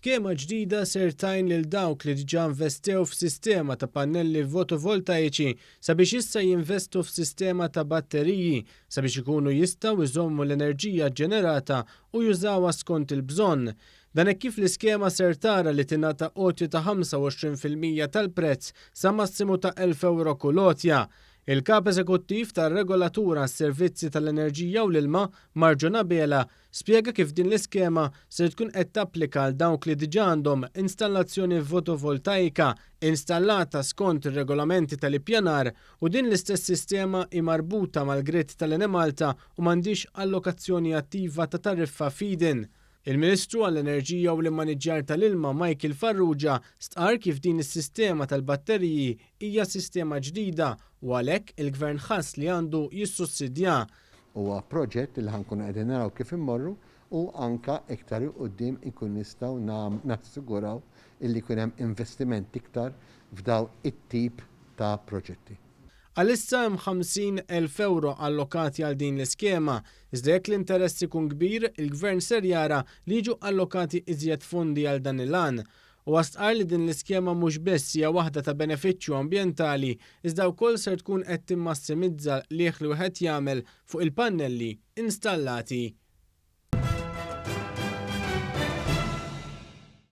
Skema ġdida ser tajn lil dawk li diġà investew f'sistema ta' pannelli fotovoltajiċi sabiex issa jinvestu f'sistema ta' batteriji sabiex ikunu jistgħu iżommu l-enerġija ġġenerata u jużawha skont il-bżonn. Dan hekk kif l-iskema ser tara li tingħata għotja ta' 25% tal-prezz sa massimu ta' 1,000 euro kull għotja. Il-kap eżekuttiv tar-regolatura għas-servizzi tal-enerġija u l-ilma Marġona Bela spjega kif din l-iskema se tkun qed tapplika għal dawk li diġà għandhom installazzjoni fotovoltaika installata skont ir-regolamenti tal-ippjanar u din l-istess sistema hi marbuta mal-grid tal-Enemalta u m'għandix allokazzjoni attiva ta' tariffa feed-in. Il-Ministru għall-Enerġija u l-Maniġġar tal-Ilma Michael Farrugia stqarr kif din is-sistema tal-batteriji hija sistema ġdida u għalhekk il-Gvern ħass li għandu jissussidja. Huwa proġett li ħankunu qegħdin naraw kif immorru u anke iktar quddiem inkun nistgħu nassiguraw illi jkun hemm investiment iktar f'daw it-tip ta' proġetti. Għalissa hemm 50,000 euro allokati għal din l-iskema, iżda jekk l-interess ikun kbir, il-Gvern ser jara li jiġu allokati iżjed fondi għal dan il-għan. U stqarr li din l-iskema mhux biss hija waħda ta' benefiċċju ambjentali, iżda wkoll ser tkun qed timmassimizza l-għieħ li wieħed jagħmel fuq il-pannelli installati.